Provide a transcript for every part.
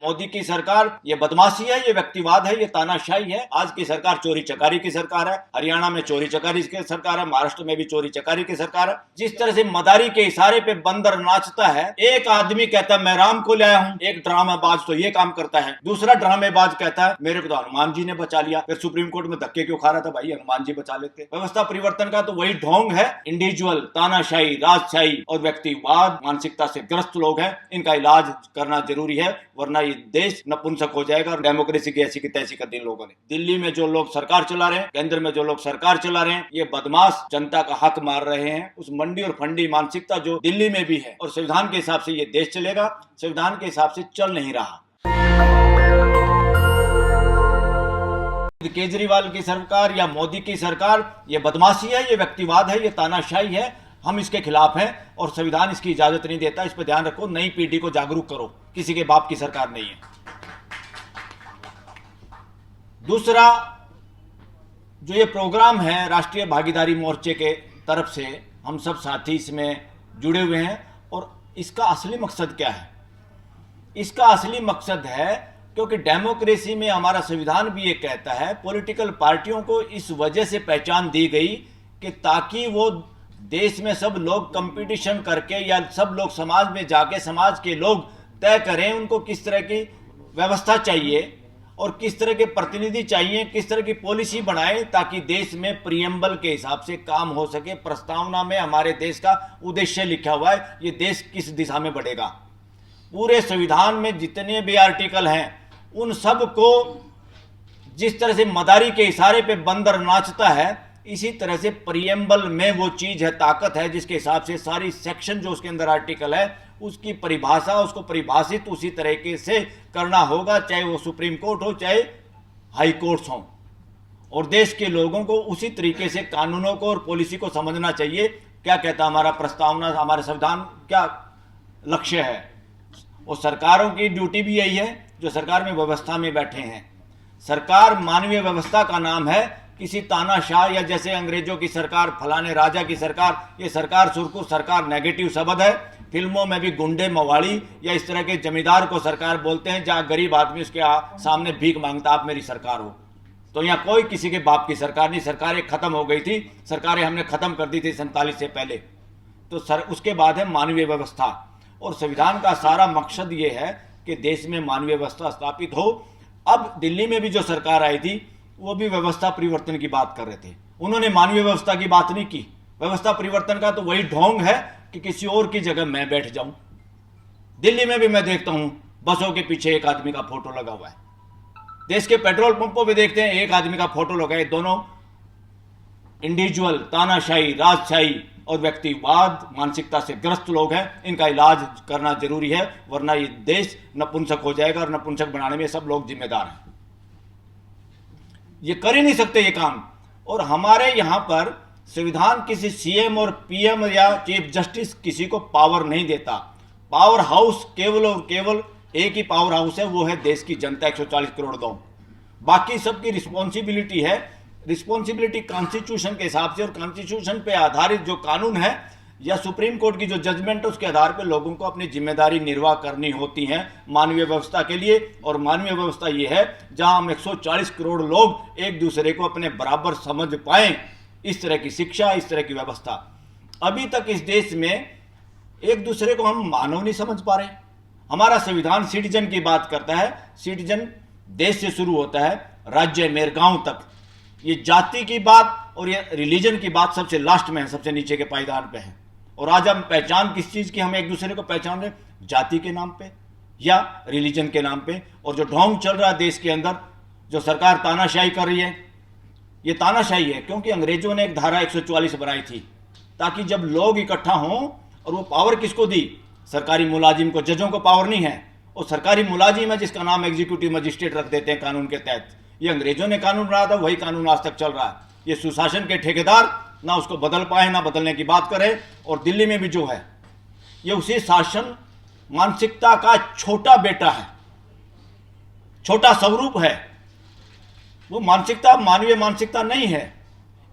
मोदी की सरकार ये बदमाशी है, ये व्यक्तिवाद है, ये तानाशाही है। आज की सरकार चोरी चकारी की सरकार है। हरियाणा में चोरी चकारी की सरकार है, महाराष्ट्र में भी चोरी चकारी की सरकार है। जिस तरह से मदारी के इशारे पे बंदर नाचता है, एक आदमी कहता है मैं राम को लाया हूँ, एक ड्रामेबाज तो ये काम करता है, दूसरा ड्रामेबाज कहता है मेरे को तो हनुमान जी ने बचा लिया। फिर सुप्रीम कोर्ट में धक्के क्यों खा रहा था भाई, हनुमान जी बचा लेते। व्यवस्था परिवर्तन का तो वही ढोंग है। इंडिविजुअल तानाशाही, राजशाही और व्यक्तिवाद मानसिकता से ग्रस्त लोग हैं, इनका इलाज करना जरूरी है, वरना देश नपुंसक हो जाएगा। डेमोक्रेसी की ऐसी की तैसी कर दी लोगों ने। दिल्ली में जो लोग सरकार चला रहे हैं, केंद्र में जो लोग सरकार चला रहे हैं, ये बदमाश जनता का हक मार रहे हैं। उस मंडी और फंडी मानसिकता जो दिल्ली में भी है, और संविधान के हिसाब से ये देश चलेगा, संविधान के हिसाब से चल नहीं रहा। केजरीवाल की सरकार या मोदी की सरकार ये बदमाशी है, ये व्यक्तिवाद है, ये तानाशाही है। हम इसके खिलाफ हैं और संविधान इसकी इजाजत नहीं देता। इस पर ध्यान रखो, नई पीढ़ी को जागरूक करो, किसी के बाप की सरकार नहीं है। दूसरा, जो ये प्रोग्राम है राष्ट्रीय भागीदारी मोर्चे के तरफ से, हम सब साथी इसमें जुड़े हुए हैं। और इसका असली मकसद क्या है? इसका असली मकसद है, क्योंकि डेमोक्रेसी में हमारा संविधान भी ये कहता है, पॉलिटिकल पार्टियों को इस वजह से पहचान दी गई कि ताकि वो देश में सब लोग कंपटीशन करके या सब लोग समाज में जाके समाज के लोग तय करें उनको किस तरह की व्यवस्था चाहिए और किस तरह के प्रतिनिधि चाहिए, किस तरह की पॉलिसी बनाए, ताकि देश में प्रियम्बल के हिसाब से काम हो सके। प्रस्तावना में हमारे देश का उद्देश्य लिखा हुआ है, ये देश किस दिशा में बढ़ेगा। पूरे संविधान में जितने भी आर्टिकल हैं, उन सब को जिस तरह से मदारी के इशारे पे बंदर नाचता है, इसी तरह से प्रियम्बल में वो चीज है, ताकत है, जिसके हिसाब से सारी सेक्शन जो उसके अंदर आर्टिकल है, उसकी परिभाषा, उसको परिभाषित उसी तरीके से करना होगा, चाहे वो सुप्रीम कोर्ट हो, चाहे हाई कोर्ट्स हो। और देश के लोगों को उसी तरीके से कानूनों को और पॉलिसी को समझना चाहिए। क्या कहता हमारा प्रस्तावना, हमारे संविधान क्या लक्ष्य है। और सरकारों की ड्यूटी भी यही है जो सरकार में व्यवस्था में बैठे हैं। सरकार मानवीय व्यवस्था का नाम है। किसी तानाशाह या जैसे अंग्रेजों की सरकार, फलाने राजा की सरकार, ये सरकार सुरखुर सरकार नेगेटिव शब्द है। फिल्मों में भी गुंडे, मवाली या इस तरह के जमींदार को सरकार बोलते हैं, जहां गरीब आदमी उसके सामने भीख मांगता, आप मेरी सरकार हो। तो यहाँ कोई किसी के बाप की सरकार नहीं। सरकारें खत्म हो गई थी, सरकारें हमने खत्म कर दी थी 47 से पहले। तो उसके बाद है मानवीय व्यवस्था। और संविधान का सारा मकसद ये है कि देश में मानवीय व्यवस्था स्थापित हो। अब दिल्ली में भी जो सरकार आई थी, वो भी व्यवस्था परिवर्तन की बात कर रहे थे, उन्होंने मानवीय व्यवस्था की बात नहीं की। व्यवस्था परिवर्तन का तो वही ढोंग है कि किसी और की जगह मैं बैठ जाऊं। दिल्ली में भी मैं देखता हूं, बसों के पीछे एक आदमी का फोटो लगा हुआ है। देश के पेट्रोल पंपों पे देखते हैं, एक आदमी का फोटो लगा है। दोनों इंडिविजुअल तानाशाही, राजशाही और व्यक्तिवाद मानसिकता से ग्रस्त लोग हैं, इनका इलाज करना जरूरी है, वरना ये देश नपुंसक हो जाएगा। और नपुंसक बनाने में सब लोग जिम्मेदार हैं। ये कर ही नहीं सकते ये काम। और हमारे यहां पर संविधान किसी सीएम और पीएम या चीफ जस्टिस किसी को पावर नहीं देता। पावर हाउस केवल और केवल एक ही पावर हाउस है, वो है देश की जनता, 140 करोड़ गांव। बाकी सबकी रिस्पॉन्सिबिलिटी है। रिस्पॉन्सिबिलिटी कॉन्स्टिट्यूशन के हिसाब से और कॉन्स्टिट्यूशन पे आधारित जो कानून है या सुप्रीम कोर्ट की जो जजमेंट है, उसके आधार पर लोगों को अपनी जिम्मेदारी निर्वाह करनी होती है मानवीय व्यवस्था के लिए। और मानवीय व्यवस्था ये है जहां हम 140 करोड़ लोग एक दूसरे को अपने बराबर समझ पाएं। इस तरह की शिक्षा, इस तरह की व्यवस्था। अभी तक इस देश में एक दूसरे को हम मानव नहीं समझ पा रहे। हमारा संविधान सिटीजन की बात करता है। सिटीजन देश से शुरू होता है, राज्य मेरे गांव तक। ये जाति की बात और ये रिलीजन की बात सबसे लास्ट में है, सबसे नीचे के पायदान पे है। और आज हम पहचान किस चीज की, हम एक दूसरे को पहचान रहे, जाति के नाम पे या रिलीजन के नाम पे। और जो ढोंग चल रहा है देश के अंदर, जो सरकार तानाशाही कर रही है, ये तानाशाही है। क्योंकि अंग्रेजों ने एक धारा 144 बनाई थी, ताकि जब लोग इकट्ठा हों, और वो पावर किसको दी? सरकारी मुलाजिम को, जजों को पावर नहीं है। और सरकारी मुलाजिम है जिसका नाम एग्जीक्यूटिव मजिस्ट्रेट रख देते हैं कानून के तहत। ये अंग्रेजों ने कानून बनाया था, वही कानून आज तक चल रहा है। ये सुशासन के ठेकेदार ना उसको बदल पाए, ना बदलने की बात करें। और दिल्ली में भी जो है, ये उसी शासन मानसिकता का छोटा बेटा है, छोटा स्वरूप है। वो मानसिकता मानवीय मानसिकता नहीं है।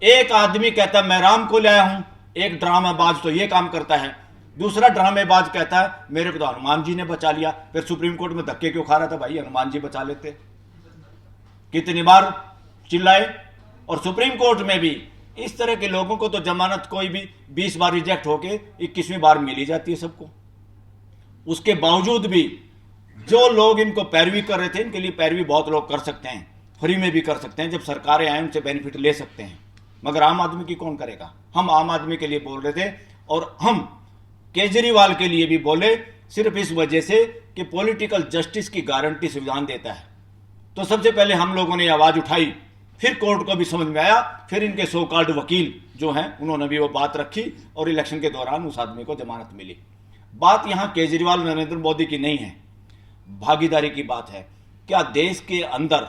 एक आदमी कहता है मैं राम को लाया हूं, एक ड्रामेबाज तो ये काम करता है, दूसरा ड्रामेबाज कहता है मेरे को तो हनुमान जी ने बचा लिया, फिर सुप्रीम कोर्ट में धक्के क्यों खा रहा था भाई, हनुमान जी बचा लेते। कितनी बार चिल्लाए। और सुप्रीम कोर्ट में भी इस तरह के लोगों को तो जमानत कोई भी 20 बार रिजेक्ट होके 21वीं बार मिल ही जाती है सबको। उसके बावजूद भी जो लोग इनको पैरवी कर रहे थे, इनके लिए पैरवी बहुत लोग कर सकते हैं, फ्री में भी कर सकते हैं, जब सरकारें आए उनसे बेनिफिट ले सकते हैं, मगर आम आदमी की कौन करेगा। हम आम आदमी के लिए बोल रहे थे और हम केजरीवाल के लिए भी बोले, सिर्फ इस वजह से कि पॉलिटिकल जस्टिस की गारंटी संविधान देता है। तो सबसे पहले हम लोगों ने आवाज उठाई, फिर कोर्ट को भी समझ में आया, फिर इनके सो कॉल्ड वकील जो हैं उन्होंने भी वो बात रखी और इलेक्शन के दौरान उस आदमी को जमानत मिली। बात यहां केजरीवाल नरेंद्र मोदी की नहीं है, भागीदारी की बात है। क्या देश के अंदर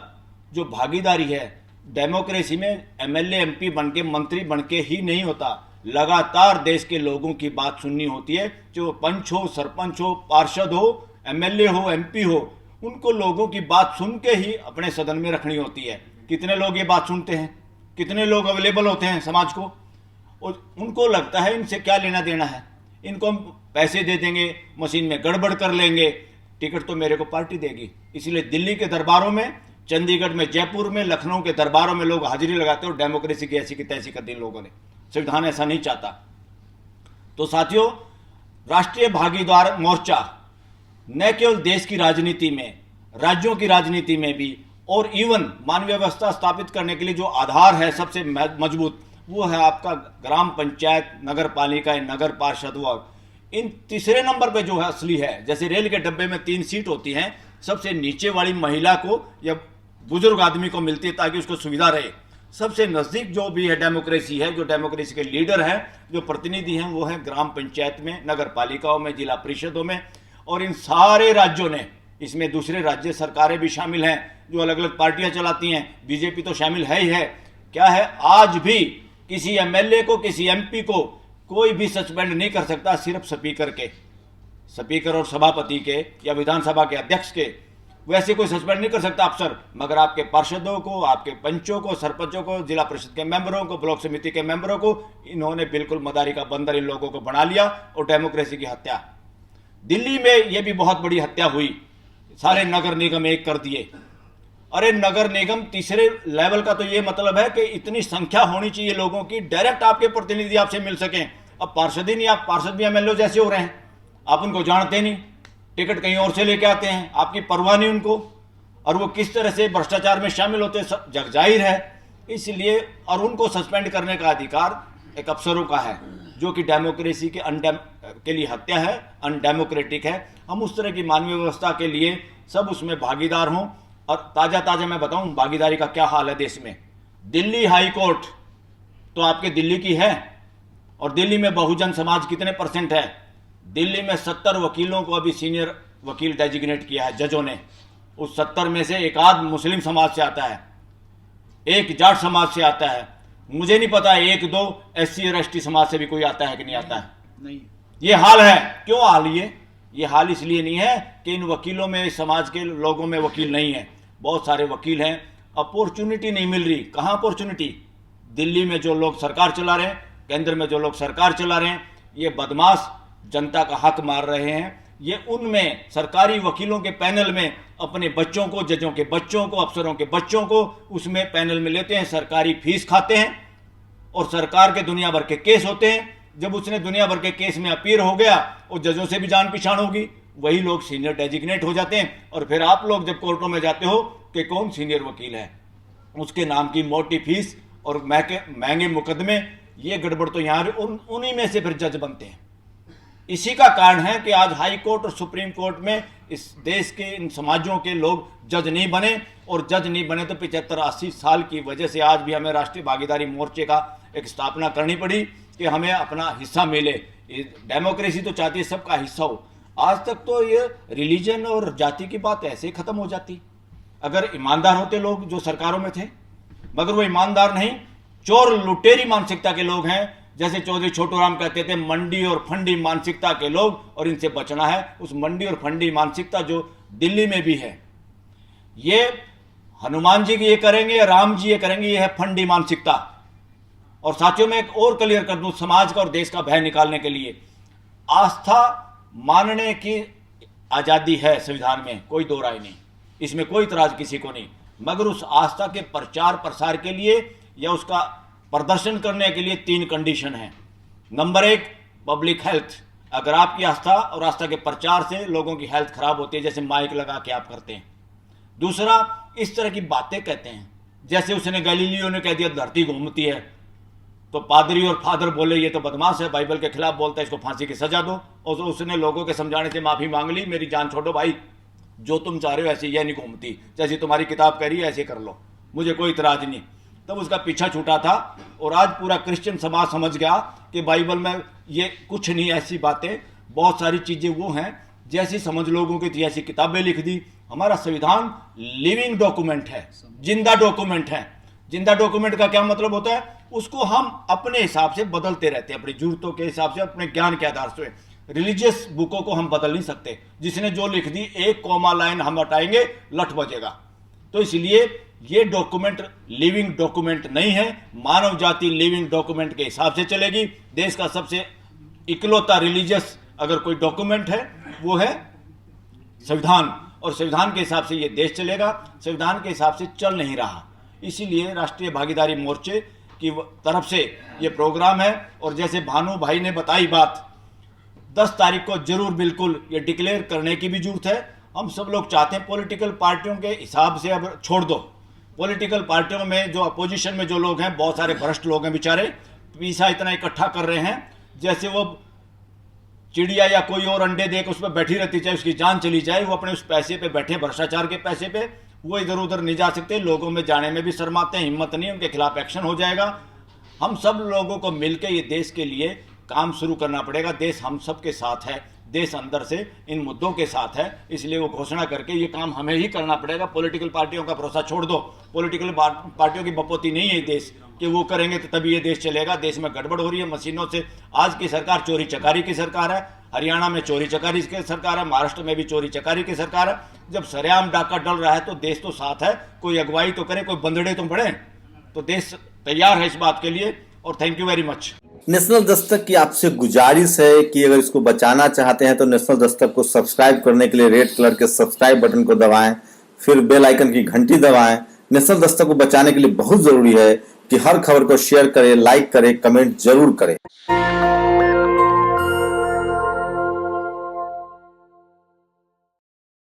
जो भागीदारी है, डेमोक्रेसी में एमएलए एमपी बनके मंत्री बनके ही नहीं होता, लगातार देश के लोगों की बात सुननी होती है। जो पंच हो, सरपंच हो, पार्षद हो, एमएलए हो, एमपी हो, उनको लोगों की बात सुन के ही अपने सदन में रखनी होती है। कितने लोग ये बात सुनते हैं, कितने लोग अवेलेबल होते हैं समाज को, और उनको लगता है इनसे क्या लेना देना है, इनको हम पैसे दे देंगे, मशीन में गड़बड़ कर लेंगे, टिकट तो मेरे को पार्टी देगी। इसलिए दिल्ली के दरबारों में, चंडीगढ़ में, जयपुर में, लखनऊ के दरबारों में लोग हाजिरी लगाते हो। डेमोक्रेसी की ऐसी की तैसी कर दी लोगों ने, संविधान ऐसा नहीं चाहता। तो साथियों, राष्ट्रीय भागीदार मोर्चा न केवल देश की राजनीति में, राज्यों की राजनीति में भी, और इवन मानवीय व्यवस्था स्थापित करने के लिए जो आधार है सबसे मजबूत, वो है आपका ग्राम पंचायत, नगर पालिका, नगर पार्षद वार्ड। इन तीसरे नंबर पे जो है असली है, जैसे रेल के डब्बे में 3 सीट होती हैं, सबसे नीचे वाली महिला को या बुजुर्ग आदमी को मिलती है ताकि उसको सुविधा रहे। सबसे नजदीक जो भी है डेमोक्रेसी है, जो डेमोक्रेसी के लीडर हैं, जो प्रतिनिधि हैं, वो है ग्राम पंचायत में, नगर पालिकाओं में, जिला परिषदों में। और इन सारे राज्यों ने, इसमें दूसरे राज्य सरकारें भी शामिल हैं जो अलग अलग पार्टियां चलाती हैं, बीजेपी तो शामिल है ही है। क्या है, आज भी किसी एमएलए को, किसी एमपी को कोई भी सस्पेंड नहीं कर सकता, सिर्फ स्पीकर के, स्पीकर और सभापति के या विधानसभा के अध्यक्ष के। वैसे कोई सस्पेंड नहीं कर सकता अफसर, मगर आपके पार्षदों को, आपके पंचों को, सरपंचों को, जिला परिषद के मेंबरों को, ब्लॉक समिति के मेंबरों को, इन्होंने बिल्कुल मदारी का बंदर इन लोगों को बना लिया और डेमोक्रेसी की हत्या। दिल्ली में यह भी बहुत बड़ी हत्या हुई, सारे नगर निगम एक कर दिए। अरे नगर निगम तीसरे लेवल का तो ये मतलब है कि इतनी संख्या होनी चाहिए लोगों की, डायरेक्ट आपके प्रतिनिधि आपसे मिल सकें। अब पार्षद ही नहीं, आप पार्षद भी एमएलए जैसे हो रहे हैं, आप उनको जानते नहीं, टिकट कहीं और से लेके आते हैं, आपकी परवाह नहीं उनको, और वो किस तरह से भ्रष्टाचार में शामिल होते हैं जग जाहिर है। इसलिए और उनको सस्पेंड करने का अधिकार एक अफसरों का है, जो कि डेमोक्रेसी के लिए हत्या है, अनडेमोक्रेटिक है। हम उस तरह की मानवीय व्यवस्था के लिए सब उसमें भागीदार हों। और ताज़ा मैं बताऊं भागीदारी का क्या हाल है देश में। दिल्ली हाई कोर्ट तो आपके दिल्ली की है, और दिल्ली में बहुजन समाज कितने % है? दिल्ली में 70 वकीलों को अभी सीनियर वकील डेजिग्नेट किया है जजों ने। उस 70 में से एक आध मुस्लिम समाज से आता है, एक जाट समाज से आता है, मुझे नहीं पता 1-2 SC और ST समाज से भी कोई आता है कि नहीं आता है। नहीं, ये हाल है। क्यों हाल? ये हाल इसलिए नहीं है कि इन वकीलों में, समाज के लोगों में वकील नहीं है, बहुत सारे वकील हैं, अपॉर्चुनिटी नहीं मिल रही। कहाँ अपॉर्चुनिटी? दिल्ली में जो लोग सरकार चला रहे हैं, केंद्र में जो लोग सरकार चला रहे हैं, ये बदमाश जनता का हक मार रहे हैं। ये उनमें सरकारी वकीलों के पैनल में अपने बच्चों को, जजों के बच्चों को, अफसरों के बच्चों को उसमें पैनल में लेते हैं, सरकारी फीस खाते हैं, और सरकार के दुनिया भर के केस होते हैं। जब उसने दुनिया भर के केस में अपीयर हो गया और जजों से भी जान पहचान होगी, वही लोग सीनियर डेजिग्नेट हो जाते हैं। और फिर आप लोग जब कोर्टों में जाते हो कि कौन सीनियर वकील है, उसके नाम की मोटी फीस और महंगे मुकदमे, ये गड़बड़ तो यहाँ उन्हीं में से फिर जज बनते हैं। इसी का कारण है कि आज हाई कोर्ट और सुप्रीम कोर्ट में इस देश के इन समाजों के लोग जज नहीं बने, और जज नहीं बने तो 75-80 साल की वजह से आज भी हमें राष्ट्रीय भागीदारी मोर्चे का एक स्थापना करनी पड़ी कि हमें अपना हिस्सा मिले। डेमोक्रेसी तो चाहती है सबका हिस्सा हो। आज तक तो ये रिलीजन और जाति की बात ऐसे ही खत्म हो जाती अगर ईमानदार होते लोग जो सरकारों में थे, मगर वो ईमानदार नहीं, चोर लुटेरी मानसिकता के लोग हैं। जैसे चौधरी छोटू राम कहते थे, मंडी और फंडी मानसिकता के लोग, और इनसे बचना है। उस मंडी और फंडी मानसिकता जो दिल्ली में भी है, ये हनुमान जी ये करेंगे, राम जी ये करेंगे, ये है फंडी मानसिकता। और साथियों, मैं एक और क्लियर कर दूं समाज का और देश का भय निकालने के लिए, आस्था मानने की आज़ादी है संविधान में, कोई दो राय नहीं, इसमें कोई इतराज किसी को नहीं, मगर उस आस्था के प्रचार प्रसार के लिए या उसका प्रदर्शन करने के लिए 3 कंडीशन है। Number 1, public health. अगर आपकी आस्था और आस्था के प्रचार से लोगों की हेल्थ खराब होती है, जैसे माइक लगा के आप करते हैं। दूसरा, इस तरह की बातें कहते हैं, जैसे उसने गैलीलियो ने कह दिया धरती घूमती है, तो पादरी और फादर बोले ये तो बदमाश है, बाइबल के खिलाफ बोलता है, इसको फांसी की सजा दो। और उसने लोगों के समझाने से माफी मांग ली, मेरी जान छोड़ो भाई, जो तुम चाह रहे हो ऐसे यह नहीं घूमती, जैसी तुम्हारी किताब कह रही है ऐसे कर लो, मुझे कोई इतराज नहीं। तब उसका पीछा छूटा था और आज पूरा क्रिश्चियन समाज समझ गया कि बाइबल में ये कुछ नहीं, ऐसी बातें बहुत सारी चीज़ें वो हैं जैसी समझ लोगों की थी ऐसी किताबें लिख दी। हमारा संविधान लिविंग डॉक्यूमेंट है, जिंदा डॉक्यूमेंट है। जिंदा डॉक्यूमेंट का क्या मतलब होता है? उसको हम अपने हिसाब से बदलते रहते हैं, अपनी जरूरतों के हिसाब से, अपने ज्ञान के आधार से। रिलीजियस बुकों को हम बदल नहीं सकते, जिसने जो लिख दी 1 कॉमा लाइन हम हटाएंगे लठ बजेगा। तो इसलिए ये डॉक्यूमेंट लिविंग डॉक्यूमेंट नहीं है, मानव जाति लिविंग डॉक्यूमेंट के हिसाब से चलेगी। देश का सबसे इकलौता रिलीजियस अगर कोई डॉक्यूमेंट है वो है संविधान, और संविधान के हिसाब से ये देश चलेगा, संविधान के हिसाब से चल नहीं रहा। इसीलिए राष्ट्रीय भागीदारी मोर्चे की तरफ से ये प्रोग्राम है। और जैसे भानु भाई ने बताई बात, 10 तारीख को जरूर बिल्कुल ये डिक्लेयर करने की भी जरूरत है। हम सब लोग चाहते हैं पॉलिटिकल पार्टियों के हिसाब से अब छोड़ दो। पॉलिटिकल पार्टियों में जो अपोजिशन में जो लोग हैं, बहुत सारे भ्रष्ट लोग हैं बेचारे, पैसा इतना इकट्ठा कर रहे हैं जैसे वो चिड़िया या कोई और अंडे देकर उस पर बैठी रहती, चाहे उसकी जान चली जाए, वो अपने उस पैसे पे बैठे, भ्रष्टाचार के पैसे पे, वो इधर उधर नहीं जा सकते, लोगों में जाने में भी शर्माते हैं, हिम्मत नहीं, उनके खिलाफ एक्शन हो जाएगा। हम सब लोगों को मिलकर ये देश के लिए काम शुरू करना पड़ेगा। देश हम सब के साथ है, देश अंदर से इन मुद्दों के साथ है, इसलिए वो घोषणा करके ये काम हमें ही करना पड़ेगा। पॉलिटिकल पार्टियों का भरोसा छोड़ दो, पॉलिटिकल पार्टियों की बपोती नहीं है देश कि वो करेंगे तो तभी ये देश चलेगा। देश में गड़बड़ हो रही है मशीनों से। आज की सरकार चोरी चकारी की सरकार है, हरियाणा में चोरी चकारी की सरकार है, महाराष्ट्र में भी चोरी चकारी की सरकार है। जब सरेआम डाका डल रहा है तो देश तो साथ है, कोई अगुवाई तो करे, कोई बंदड़े तो बढ़े, तो देश तैयार है इस बात के लिए। और thank you very much. National Dastak की आपसे गुजारिश है कि अगर इसको बचाना चाहते हैं तो नेशनल दस्तक को सब्सक्राइब करने के लिए रेड कलर के सब्सक्राइब बटन को दबाएं, फिर बेल आइकन की घंटी दबाएं। नेशनल दस्तक को बचाने के लिए बहुत जरूरी है कि हर खबर को शेयर करें, लाइक करें, कमेंट जरूर करें।